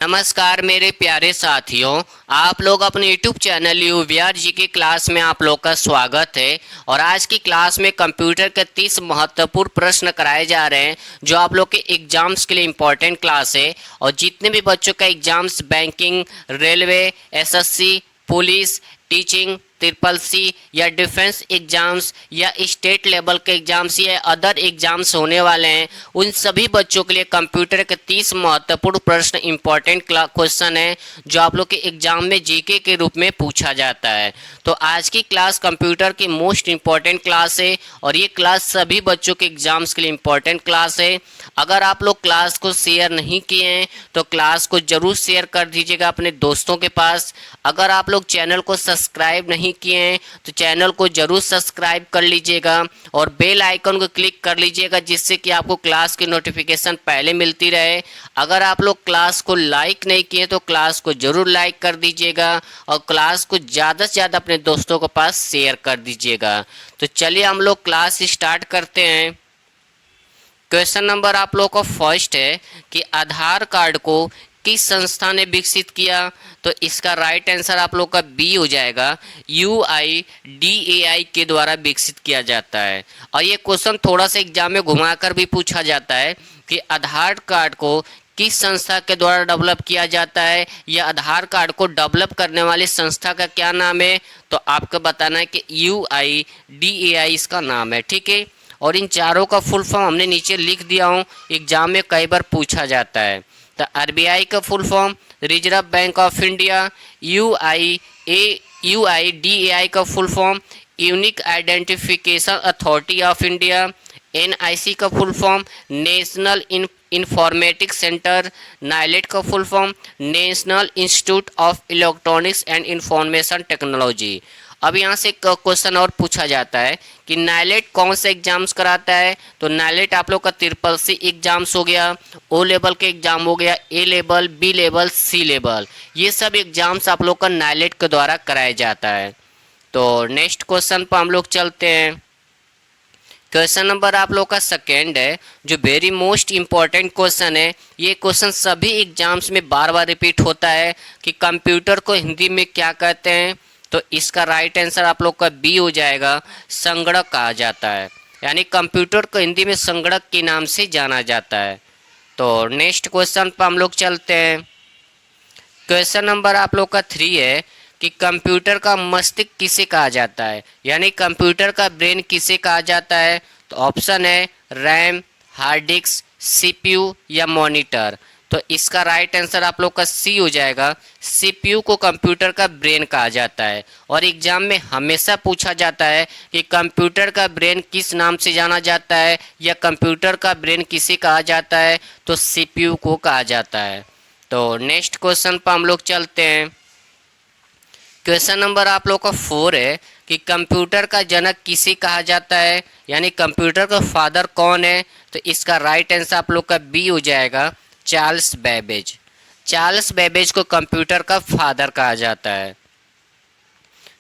नमस्कार मेरे प्यारे साथियों। आप लोग अपने YouTube चैनल यूवीआर जी की क्लास में आप लोग का स्वागत है। और आज की क्लास में कंप्यूटर के 30 महत्वपूर्ण प्रश्न कराए जा रहे हैं जो आप लोग के एग्जाम्स के लिए इम्पोर्टेंट क्लास है। और जितने भी बच्चों का exams banking, railway, SSC, police, teaching, triple C या डिफेंस एग्जाम्स या स्टेट लेवल के एग्जाम्स या अदर एग्जाम्स होने वाले हैं, उन सभी बच्चों के लिए कंप्यूटर के 30 महत्वपूर्ण प्रश्न इंपॉर्टेंट क्वेश्चन है जो आप लोग के एग्जाम में जीके के रूप में पूछा जाता है। तो आज की क्लास कंप्यूटर की मोस्ट इंपॉर्टेंट क्लास है और ये क्लास सभी बच्चों के एग्जाम्स के लिए इंपॉर्टेंट क्लास है। अगर आप लोग क्लास को शेयर नहीं किए हैं तो क्लास को जरूर शेयर कर दीजिएगा अपने दोस्तों के पास। अगर आप लोग चैनल को सब्सक्राइब नहीं किए हैं तो चैनल को जरूर सब्सक्राइब कर लीजिएगा और बेल आइकन को क्लिक कर लीजिएगा जिससे कि आपको क्लास की नोटिफिकेशन पहले मिलती रहे। अगर आप लोग क्लास को लाइक नहीं किए तो क्लास को जरूर लाइक कर दीजिएगा और क्लास को ज़्यादा से ज़्यादा अपने दोस्तों के पास शेयर कर दीजिएगा। तो चलिए हम लोग क्लास स्टार्ट करते हैं। क्वेश्चन नंबर आप लोग का फर्स्ट है कि आधार कार्ड को किस संस्था ने विकसित किया। तो इसका राइट आंसर आप लोग का बी हो जाएगा, UIDAI के द्वारा विकसित किया जाता है। और ये क्वेश्चन थोड़ा सा एग्जाम में घुमाकर भी पूछा जाता है कि आधार कार्ड को किस संस्था के द्वारा डेवलप किया जाता है या आधार कार्ड को डेवलप करने वाली संस्था का क्या नाम है। तो आपको बताना है कि UIDAI इसका नाम है, ठीक है। और इन चारों का फुल फॉर्म हमने नीचे लिख दिया हूँ, एग्जाम में कई बार पूछा जाता है। तो RBI का full form reserve bank of India, UIDAI का full form unique identification authority of India, NIC का full form national informatics centre, NIELIT का full form national institute of electronics and information technology. अब यहाँ से question और पूछा जाता है कि नाइलेट कौन से एग्जाम्स कराता है। तो नाइलेट आप लोग का ट्रिपल सी एग्जाम्स हो गया, O लेवल के एग्जाम हो गया, A level, B level, C level, ये सब एग्जाम्स आप लोग का नाइलेट के द्वारा कराया जाता है। तो नेक्स्ट क्वेश्चन पर हम लोग चलते हैं। क्वेश्चन नंबर आप लोग का सेकेंड है जो वेरी मोस्ट इम्पॉर्टेंट क्वेश्चन है। ये क्वेश्चन सभी एग्जाम्स में बार बार रिपीट होता है कि कंप्यूटर को हिंदी में क्या कहते हैं। तो इसका राइट आंसर आप लोग का बी हो जाएगा, संगणक कहा जाता है। यानी कंप्यूटर को हिंदी में संगणक के नाम से जाना जाता है। तो नेक्स्ट क्वेश्चन पर हम लोग चलते हैं। क्वेश्चन नंबर आप लोग का 3 है कि कंप्यूटर का मस्तिष्क किसे कहा जाता है, यानी कंप्यूटर का ब्रेन किसे कहा जाता है। तो ऑप्शन है रैम, हार्ड डिस्क, CPU या मॉनिटर। तो इसका राइट आंसर आप लोग का सी हो जाएगा, CPU को कंप्यूटर का ब्रेन कहा जाता है। और एग्जाम में हमेशा पूछा जाता है कि कंप्यूटर का ब्रेन किस नाम से जाना जाता है या कंप्यूटर का ब्रेन किसे कहा जाता है। तो CPU को कहा जाता है। तो नेक्स्ट क्वेश्चन पर हम लोग चलते हैं। क्वेश्चन नंबर आप लोग का 4 है कि कंप्यूटर का जनक किसे कहा जाता है, यानी कंप्यूटर का फादर कौन है। तो इसका राइट आंसर आप लोग का बी हो जाएगा, चार्ल्स बेबेज। चार्ल्स बेबेज को कंप्यूटर का फादर कहा जाता है।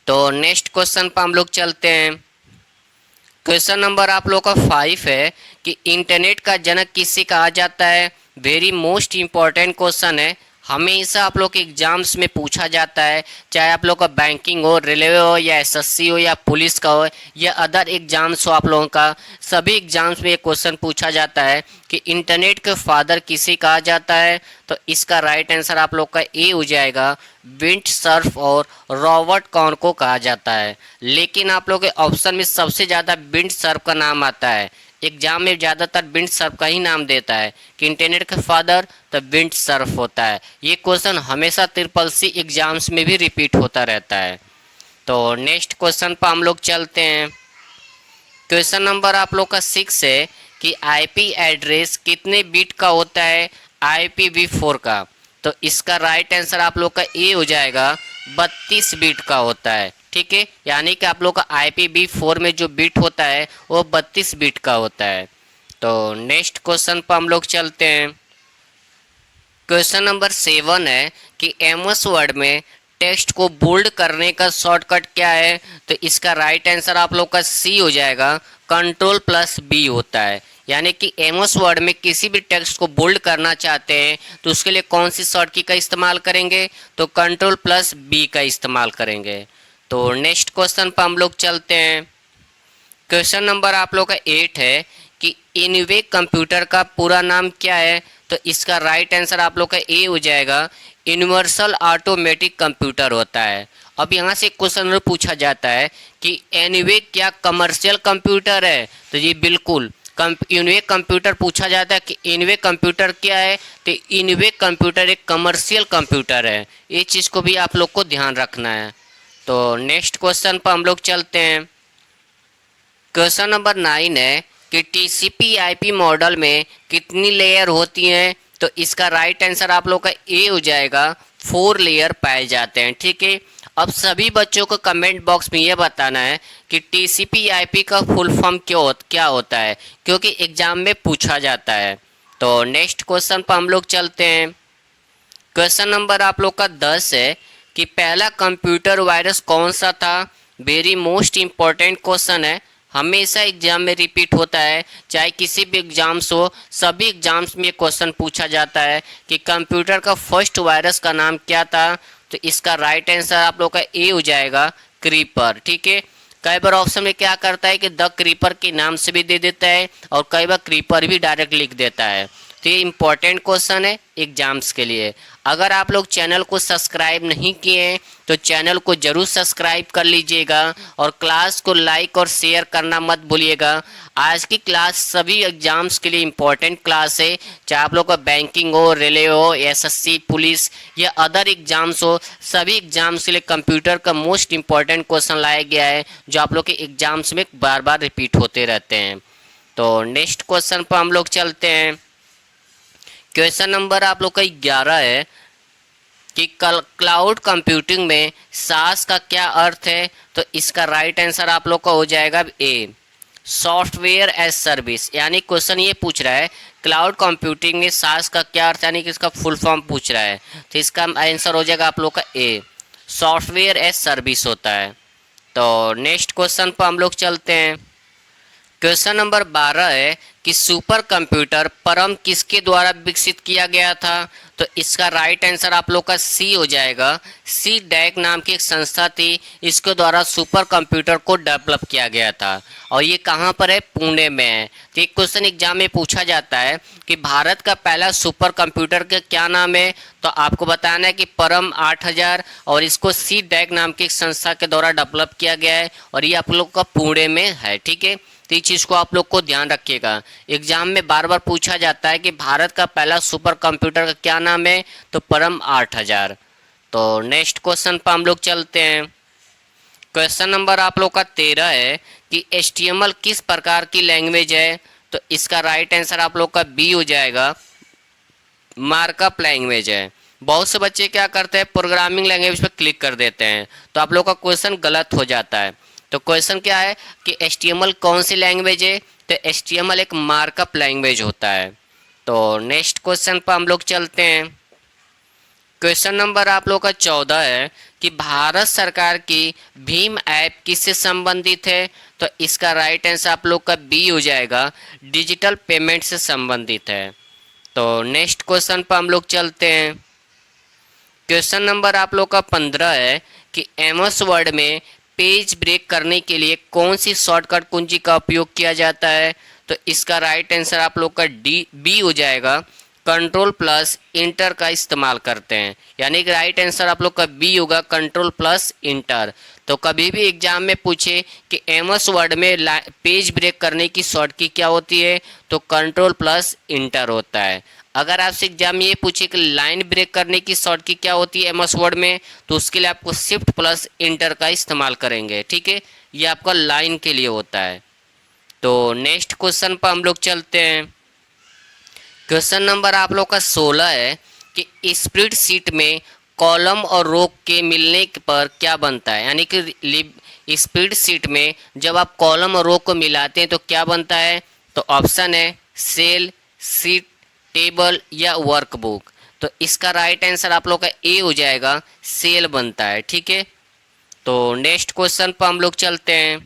तो नेक्स्ट क्वेश्चन पर हम लोग चलते हैं। क्वेश्चन नंबर आप लोग का 5 है कि इंटरनेट का जनक किसे कहा जाता है। वेरी मोस्ट इम्पॉर्टेंट क्वेश्चन है, हमेशा आप लोग के एग्जाम्स में पूछा जाता है, चाहे आप लोग का बैंकिंग हो, रेलवे हो या एसएससी हो या पुलिस का हो या अदर एग्जाम्स हो, आप लोगों का सभी एग्जाम्स में ये क्वेश्चन पूछा जाता है कि इंटरनेट के फादर किसे कहा जाता है। तो इसका राइट आंसर आप लोग का ए हो जाएगा, विंड सर्फ और रॉबर्ट कॉन को कहा जाता है। लेकिन आप लोग के ऑप्शन में सबसे ज़्यादा विंड सर्फ का नाम आता है, एग्जाम में ज़्यादातर विंड सर्फ का ही नाम देता है कि इंटरनेट का फादर तो विंड सर्फ होता है। ये क्वेश्चन हमेशा ट्रिपल सी एग्जाम्स में भी रिपीट होता रहता है। तो नेक्स्ट क्वेश्चन पर हम लोग चलते हैं। क्वेश्चन नंबर आप लोग का 6 है कि IP एड्रेस कितने बिट का होता है IPv4 का। तो इसका राइट आंसर आप लोग का ए हो जाएगा, 32 बिट का होता है, ठीक है। यानी कि आप लोग का IPv4 में जो बिट होता है वो 32 बिट का होता है। तो नेक्स्ट क्वेश्चन पर हम लोग चलते हैं। क्वेश्चन नंबर 7 है कि MS वर्ड में टेक्स्ट को बोल्ड करने का शॉर्टकट क्या है। तो इसका राइट आंसर आप लोग का सी हो जाएगा, Ctrl+B होता है। यानी कि एमओएस वर्ड में किसी भी टेक्स्ट को बोल्ड करना चाहते हैं तो उसके लिए कौन सी शॉर्ट की का इस्तेमाल करेंगे, तो कंट्रोल प्लस बी का इस्तेमाल करेंगे। तो नेक्स्ट क्वेश्चन पर हम लोग चलते हैं। क्वेश्चन नंबर आप लोग का 8 है कि इनवेक कंप्यूटर का पूरा नाम क्या है, तो इसका राइट आंसर आप लोग का ए हो जाएगा, यूनिवर्सल ऑटोमेटिक कंप्यूटर होता है। अब यहाँ से क्वेश्चन पूछा जाता है कि एनवेक क्या कमर्शियल कंप्यूटर है, तो जी बिल्कुल इनवेक कंप्यूटर पूछा जाता है कि इनवेक कंप्यूटर क्या है, तो इनवेक कंप्यूटर एक कमर्शियल कंप्यूटर है। ये चीज़ को भी आप लोग को ध्यान रखना है। तो नेक्स्ट क्वेश्चन पर हम लोग चलते हैं। क्वेश्चन नंबर 9 है कि टीसीपी आईपी मॉडल में कितनी लेयर होती हैं, तो इसका राइट आंसर आप लोग का ए हो जाएगा, 4 लेयर पाए जाते हैं। ठीक है, अब सभी बच्चों को कमेंट बॉक्स में ये बताना है कि टीसीपी आईपी का फुल फॉर्म क्या होता है, क्योंकि एग्जाम में पूछा जाता है। तो नेक्स्ट क्वेश्चन पर हम लोग चलते हैं। क्वेश्चन नंबर आप लोग का 10 है कि पहला कंप्यूटर वायरस कौन सा था। वेरी मोस्ट इम्पॉर्टेंट क्वेश्चन है, हमेशा एग्जाम में रिपीट होता है, चाहे किसी भी एग्जाम्स हो, सभी एग्जाम्स में क्वेश्चन पूछा जाता है कि कंप्यूटर का फर्स्ट वायरस का नाम क्या था। तो इसका राइट आंसर आप लोग का ए हो जाएगा, क्रीपर। ठीक है, कई बार ऑप्शन में क्या करता है कि द क्रीपर के नाम से भी दे देता है और कई बार क्रीपर भी डायरेक्ट लिख देता है। तो ये इंपॉर्टेंट क्वेश्चन है एग्जाम्स के लिए। अगर आप लोग चैनल को सब्सक्राइब नहीं किए हैं तो चैनल को जरूर सब्सक्राइब कर लीजिएगा और क्लास को लाइक और शेयर करना मत भूलिएगा। आज की क्लास सभी एग्जाम्स के लिए इम्पोर्टेंट क्लास है, चाहे आप लोग का बैंकिंग हो, रेलवे हो, एसएससी, पुलिस या अदर एग्जाम्स हो, सभी एग्जाम्स के लिए कंप्यूटर का मोस्ट इम्पॉर्टेंट क्वेश्चन लाया गया है जो आप लोग के एग्जाम्स में बार बार रिपीट होते रहते हैं। तो नेक्स्ट क्वेश्चन पर हम लोग चलते हैं। क्वेश्चन नंबर आप लोग का 11 है कि क्लाउड कंप्यूटिंग में सास का क्या अर्थ है, तो इसका राइट आंसर आप लोग का हो जाएगा ए, सॉफ्टवेयर एज सर्विस। यानी क्वेश्चन ये पूछ रहा है क्लाउड कंप्यूटिंग में सास का क्या अर्थ, यानी कि इसका फुल फॉर्म पूछ रहा है, तो इसका आंसर हो जाएगा आप लोग का ए, सॉफ्टवेयर एज सर्विस होता है। तो नेक्स्ट क्वेश्चन पर हम लोग चलते हैं। क्वेश्चन नंबर 12 है कि सुपर कंप्यूटर परम किसके द्वारा विकसित किया गया था, तो इसका राइट आंसर आप लोग का सी हो जाएगा, सी डैक नाम की एक संस्था थी, इसके द्वारा सुपर कंप्यूटर को डेवलप किया गया था और ये कहाँ पर है, पुणे में है। तो एक क्वेश्चन एग्जाम में पूछा जाता है कि भारत का पहला सुपर कंप्यूटर का क्या नाम है, तो आपको बताना है कि परम 8000 और इसको सी डैक नाम की एक संस्था के द्वारा डेवलप किया गया है और ये आप लोग का पुणे में है। ठीक है, तो इस चीज़ को आप लोग को ध्यान रखिएगा, एग्जाम में बार बार पूछा जाता है कि भारत का पहला सुपर कंप्यूटर का क्या नाम है, तो परम 8000। तो नेक्स्ट क्वेश्चन पर हम लोग चलते हैं। क्वेश्चन नंबर आप लोग का 13 है कि HTML किस प्रकार की लैंग्वेज है, तो इसका राइट आंसर आप लोग का बी हो जाएगा, मार्कअप लैंग्वेज है। बहुत से बच्चे क्या करते हैं, प्रोग्रामिंग लैंग्वेज पर क्लिक कर देते हैं, तो आप लोग का क्वेश्चन गलत हो जाता है। तो क्वेश्चन क्या है कि HTML कौन सी लैंग्वेज है, तो HTML एक मार्कअप लैंग्वेज होता है। तो नेक्स्ट क्वेश्चन पर हम लोग चलते हैं। क्वेश्चन नंबर आप लोग का 14 है कि भारत सरकार की भीम ऐप किससे संबंधित है, तो इसका राइट आंसर आप लोग का बी हो जाएगा, डिजिटल पेमेंट से संबंधित है। तो नेक्स्ट क्वेश्चन पर हम लोग चलते हैं। क्वेश्चन नंबर आप लोग का 15 है कि एमएस वर्ड में पेज ब्रेक करने के लिए कौन सी शॉर्टकट कुंजी का उपयोग किया जाता है, तो इसका राइट आंसर आप लोग का बी हो जाएगा, कंट्रोल प्लस इंटर का इस्तेमाल करते हैं। यानी कि राइट आंसर आप लोग का बी होगा, कंट्रोल प्लस इंटर। तो कभी भी एग्जाम में पूछे कि एमएस वर्ड में पेज ब्रेक करने की शॉर्ट की क्या होती है, तो कंट्रोल प्लस इंटर होता है। अगर आपसे एग्जाम में ये पूछे कि लाइन ब्रेक करने की शॉर्ट की क्या होती है एमएस वर्ड में, तो उसके लिए आपको शिफ्ट प्लस इंटर का इस्तेमाल करेंगे। ठीक है, ये आपका लाइन के लिए होता है। तो नेक्स्ट क्वेश्चन पर हम लोग चलते हैं। क्वेश्चन नंबर आप लोग का 16 है कि स्प्रेडशीट में कॉलम और रो के मिलने पर क्या बनता है, यानी कि स्प्रेडशीट में जब आप कॉलम और रो को मिलाते हैं तो क्या बनता है, तो ऑप्शन है सेल, सीट, टेबल या वर्कबुक। तो इसका राइट आंसर आप लोग का ए हो जाएगा, सेल बनता है। ठीक है, तो नेक्स्ट क्वेश्चन पर हम लोग चलते हैं।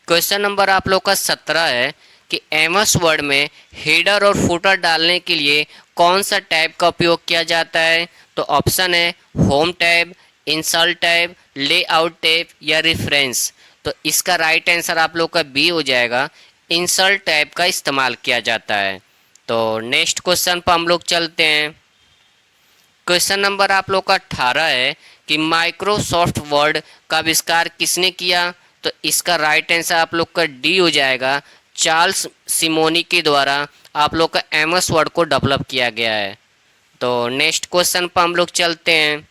क्वेश्चन नंबर आप लोग का 17 है कि एमएस वर्ड में हेडर और फुटर डालने के लिए कौन सा टैब का उपयोग किया जाता है? तो ऑप्शन है home tab, insert tab, layout tab या रेफरेंस। तो इसका राइट आंसर आप लोग का बी हो जाएगा, इंसर्ट टैब का इस्तेमाल किया जाता है। तो नेक्स्ट क्वेश्चन पर हम लोग चलते हैं। क्वेश्चन नंबर आप लोग का 18 है कि माइक्रोसॉफ्ट वर्ड का आविष्कार किसने किया? तो इसका राइट आंसर आप लोग का डी हो जाएगा, चार्ल्स सिमोनी के द्वारा आप लोग का एमएस वर्ड को डेवलप किया गया है। तो नेक्स्ट क्वेश्चन पर हम लोग चलते हैं।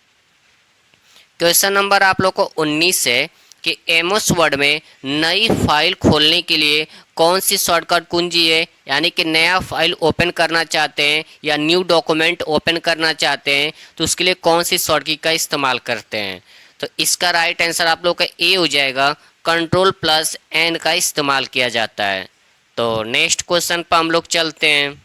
क्वेश्चन नंबर आप लोग को 19 है कि एमएस वर्ड में नई फाइल खोलने के लिए कौन सी शॉर्टकट कुंजी है? यानी कि नया फाइल ओपन करना चाहते हैं या न्यू डॉक्यूमेंट ओपन करना चाहते हैं तो उसके लिए कौन सी शॉर्टकट का इस्तेमाल करते हैं? तो इसका राइट आंसर आप लोग का ए हो जाएगा, Ctrl+N का इस्तेमाल किया जाता है। तो नेक्स्ट क्वेश्चन पर हम लोग चलते हैं।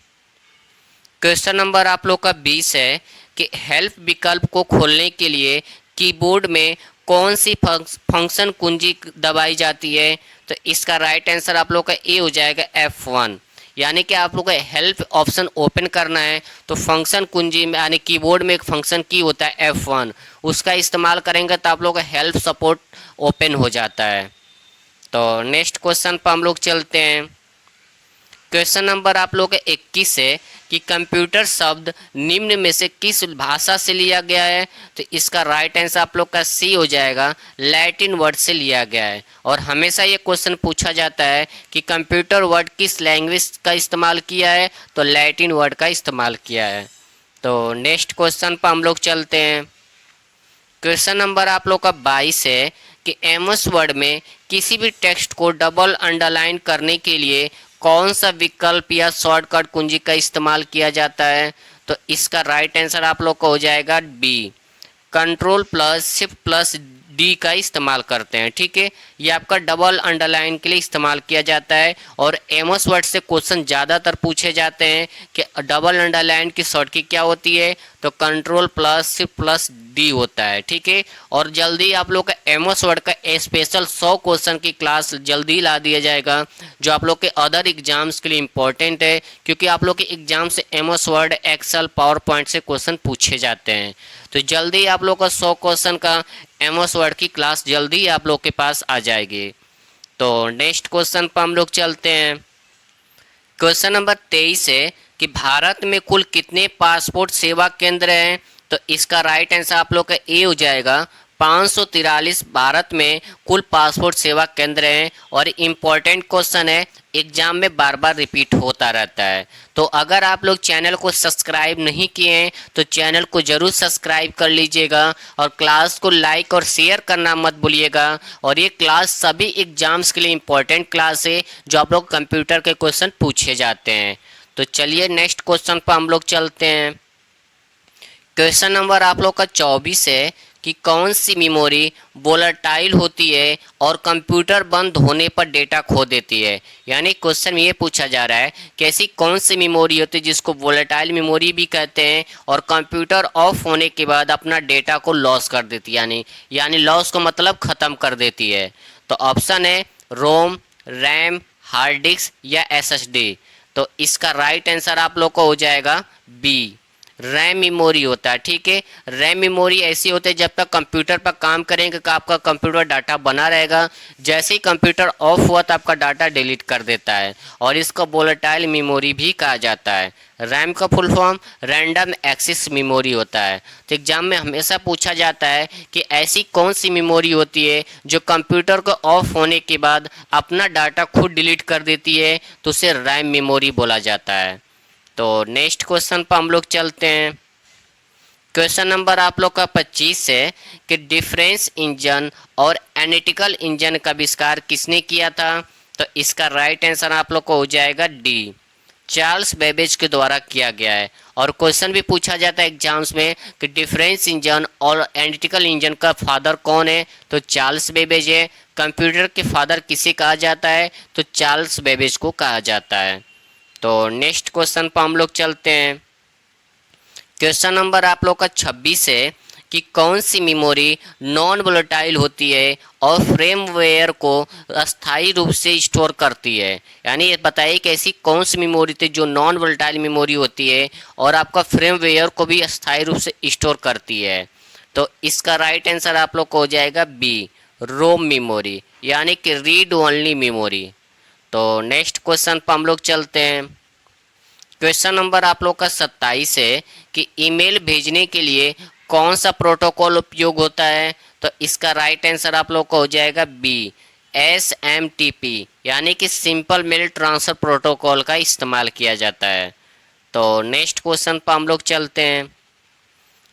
क्वेश्चन नंबर आप लोग का 20 है कि हेल्प विकल्प को खोलने के लिए कीबोर्ड में कौन सी फंक्शन कुंजी दबाई जाती है? तो इसका राइट आंसर आप लोग का ए हो जाएगा, F1। यानी कि आप लोग को हेल्प ऑप्शन ओपन करना है तो फंक्शन कुंजी में यानी कीबोर्ड में एक फंक्शन की होता है F1, उसका इस्तेमाल करेंगे तो आप लोग का हेल्प सपोर्ट ओपन हो जाता है। तो नेक्स्ट क्वेश्चन पर हम लोग चलते हैं। क्वेश्चन नंबर आप लोग का 21 है कि कंप्यूटर शब्द निम्न में से किस भाषा से लिया गया है? तो इसका राइट आंसर आप लोग का सी हो जाएगा, लैटिन वर्ड से लिया गया है। और हमेशा ये क्वेश्चन पूछा जाता है कि कंप्यूटर वर्ड किस लैंग्वेज का इस्तेमाल किया है? तो लैटिन वर्ड का इस्तेमाल किया है। तो नेक्स्ट क्वेश्चन पर हम लोग चलते हैं। क्वेश्चन नंबर आप लोग का 22 है कि एमएस वर्ड में किसी भी टेक्स्ट को डबल अंडरलाइन करने के लिए कौन सा विकल्प या शॉर्टकट कुंजी का इस्तेमाल किया जाता है? तो इसका राइट आंसर आप लोग का हो जाएगा बी, Ctrl+Shift+D का इस्तेमाल करते हैं। ठीक है, ये आपका डबल अंडरलाइन के लिए इस्तेमाल किया जाता है। और एमएस वर्ड से क्वेश्चन ज़्यादातर पूछे जाते हैं कि डबल अंडरलाइन की शॉर्टकट क्या होती है? तो Ctrl+Shift+D होता है। ठीक है, और जल्दी आप लोग का एमएस वर्ड का स्पेशल 100 क्वेश्चन की क्लास जल्दी ला दिया जाएगा जो आप लोग के अदर एग्जाम्स के लिए इम्पोर्टेंट है, क्योंकि आप लोग के एग्जाम से MS Word, Excel, PowerPoint से क्वेश्चन पूछे जाते हैं। तो जल्दी आप लोग का 100 क्वेश्चन का एमएस वर्ड की क्लास जल्दी आप लोग के पास आ जाएगी। तो नेक्स्ट क्वेश्चन पर हम लोग चलते हैं। क्वेश्चन नंबर 23 है कि भारत में कुल कितने पासपोर्ट सेवा केंद्र हैं? तो इसका राइट आंसर आप लोग का ए हो जाएगा, 543 भारत में कुल पासपोर्ट सेवा केंद्र हैं। और इम्पॉर्टेंट क्वेश्चन है, एग्जाम में बार बार रिपीट होता रहता है। तो अगर आप लोग चैनल को सब्सक्राइब नहीं किए हैं तो चैनल को ज़रूर सब्सक्राइब कर लीजिएगा और क्लास को लाइक और शेयर करना मत भूलिएगा। और ये क्लास सभी एग्जाम्स के लिए इम्पोर्टेंट क्लास है जो आप लोग कंप्यूटर के क्वेश्चन पूछे जाते हैं। तो चलिए नेक्स्ट क्वेश्चन पर हम लोग चलते हैं। क्वेश्चन नंबर आप लोग का 24 है कि कौन सी मेमोरी वोलेटाइल होती है और कंप्यूटर बंद होने पर डेटा खो देती है? यानी क्वेश्चन में ये पूछा जा रहा है कि ऐसी कौन सी मेमोरी होती है जिसको वोलेटाइल मेमोरी भी कहते हैं और कंप्यूटर ऑफ होने के बाद अपना डेटा को लॉस कर देती है, यानी लॉस को मतलब ख़त्म कर देती है। तो ऑप्शन है रोम, रैम, हार्ड डिस्क या SSD। तो इसका राइट आंसर आप लोग को हो जाएगा बी, रैम मेमोरी होता है। ठीक है, रैम मेमोरी ऐसी होती है जब तक कंप्यूटर पर काम करेंगे तो आपका कंप्यूटर डाटा बना रहेगा, जैसे ही कंप्यूटर ऑफ हुआ तो आपका डाटा डिलीट कर देता है और इसको वोलेटाइल मेमोरी भी कहा जाता है। रैम का full form random access memory होता है। तो एग्जाम में हमेशा पूछा जाता है कि ऐसी कौन सी मेमोरी होती है जो कंप्यूटर को ऑफ होने के बाद अपना डाटा खुद डिलीट कर देती है, तो उसे रैम मेमोरी बोला जाता है। तो नेक्स्ट क्वेश्चन पर हम लोग चलते हैं। क्वेश्चन नंबर आप लोग का 25 है कि डिफरेंस इंजन और एनालिटिकल इंजन का आविष्कार किसने किया था? तो इसका राइट आंसर आप लोग को हो जाएगा डी, चार्ल्स बेबेज के द्वारा किया गया है। और क्वेश्चन भी पूछा जाता है एग्जाम्स में कि डिफरेंस इंजन और एनालिटिकल इंजन का फादर कौन है? तो चार्ल्स बेबेज है। कंप्यूटर के फादर किसे कहा जाता है? तो चार्ल्स बेबेज को कहा जाता है। तो नेक्स्ट क्वेश्चन पर हम लोग चलते हैं। क्वेश्चन नंबर आप लोग का 26 है कि कौन सी मेमोरी नॉन वोलेटाइल होती है और फ्रेमवेयर को अस्थायी रूप से स्टोर करती है। यानी ये बताइए कि ऐसी कौन सी मेमोरी थी जो नॉन वोलेटाइल मेमोरी होती है और आपका फ्रेमवेयर को भी अस्थायी रूप से स्टोर करती है। तो इसका राइट आंसर आप लोग को हो जाएगा बी, रोम मेमोरी, यानी कि रीड ओनली मेमोरी। तो नेक्स्ट क्वेश्चन पर हम लोग चलते हैं। क्वेश्चन नंबर आप लोग का 27 है कि ईमेल भेजने के लिए कौन सा प्रोटोकॉल उपयोग होता है। तो इसका राइट आंसर आप लोग का हो जाएगा बी, SMTP, यानी कि सिंपल मेल ट्रांसफर प्रोटोकॉल का इस्तेमाल किया जाता है। तो नेक्स्ट क्वेश्चन पर हम लोग चलते हैं।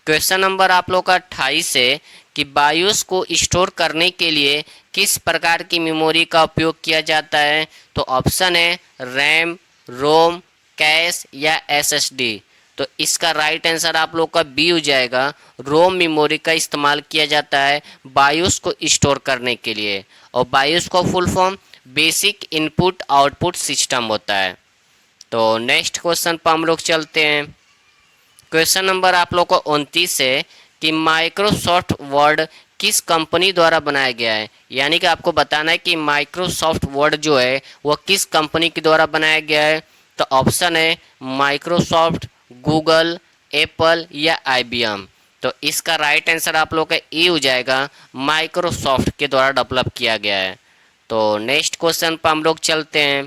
क्वेश्चन नंबर आप लोग का 28 है कि बायोस को स्टोर करने के लिए किस प्रकार की मेमोरी का उपयोग किया जाता है। तो ऑप्शन है रैम, रोम, कैश या SSD। तो इसका राइट आंसर आप लोग का बी हो जाएगा, रोम मेमोरी का इस्तेमाल किया जाता है बायोस को स्टोर करने के लिए। और बायोस का full form basic input output system होता है। तो नेक्स्ट क्वेश्चन पर हम लोग चलते हैं। क्वेश्चन नंबर आप लोग को 29 है कि माइक्रोसॉफ्ट वर्ड किस कंपनी द्वारा बनाया गया है। यानी कि आपको बताना है कि माइक्रोसॉफ्ट वर्ड जो है वह किस कंपनी के द्वारा बनाया गया है। तो ऑप्शन है माइक्रोसॉफ्ट, गूगल, एप्पल या IBM। तो इसका राइट आंसर आप लोग का ए हो जाएगा, माइक्रोसॉफ्ट के द्वारा डेवलप किया गया है। तो नेक्स्ट क्वेश्चन पर हम लोग चलते हैं।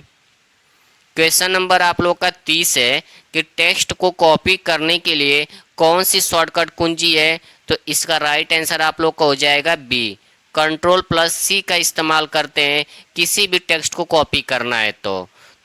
क्वेश्चन नंबर आप लोग का 30 है कि टेक्स्ट को कॉपी करने के लिए कौन सी शॉर्टकट कुंजी है। तो इसका राइट आंसर आप लोग का हो जाएगा बी, Ctrl+C का इस्तेमाल करते हैं किसी भी टेक्स्ट को कॉपी करना है।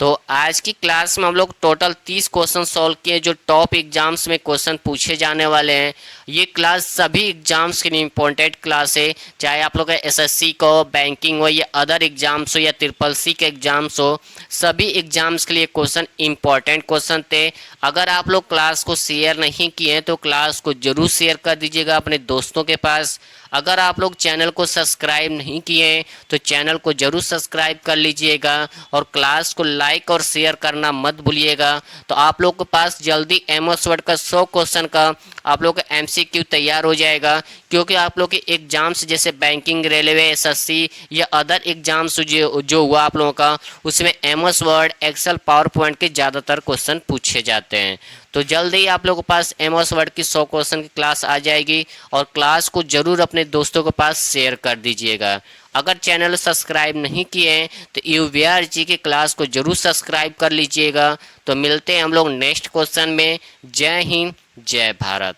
तो आज की क्लास में हम लोग टोटल 30 क्वेश्चन सॉल्व किए जो टॉप एग्जाम्स में क्वेश्चन पूछे जाने वाले हैं। ये क्लास सभी एग्जाम्स के लिए इम्पोर्टेंट क्लास है, चाहे आप लोग का SSC को, बैंकिंग हो या अदर एग्जाम्स हो या SSC के एग्जाम्स हो, सभी एग्जाम्स के लिए क्वेश्चन इम्पोर्टेंट क्वेश्चन थे। अगर आप लोग क्लास को शेयर नहीं किए हैं तो क्लास को जरूर शेयर कर दीजिएगा अपने दोस्तों के पास। अगर आप लोग चैनल को सब्सक्राइब नहीं किए हैं तो चैनल को जरूर सब्सक्राइब कर लीजिएगा और क्लास को लाइक और शेयर करना मत भूलिएगा। तो आप लोग के पास जल्दी एमएस वर्ड का 100 क्वेश्चन का आप लोग का MCQ तैयार हो जाएगा, क्योंकि आप लोग के एग्जाम्स जैसे बैंकिंग, रेलवे, SSC या अदर एग्जाम्स जो हुआ आप लोगों का, उसमें MS Word, Excel, PowerPoint के ज़्यादातर क्वेश्चन पूछे जाते हैं। तो जल्द ही आप लोगों के पास एमएस वर्ड की 100 क्वेश्चन की क्लास आ जाएगी और क्लास को जरूर अपने दोस्तों के पास शेयर कर दीजिएगा। अगर चैनल सब्सक्राइब नहीं किए हैं तो UVR जी की क्लास को जरूर सब्सक्राइब कर लीजिएगा। तो मिलते हैं हम लोग नेक्स्ट क्वेश्चन में। जय हिंद, जय भारत।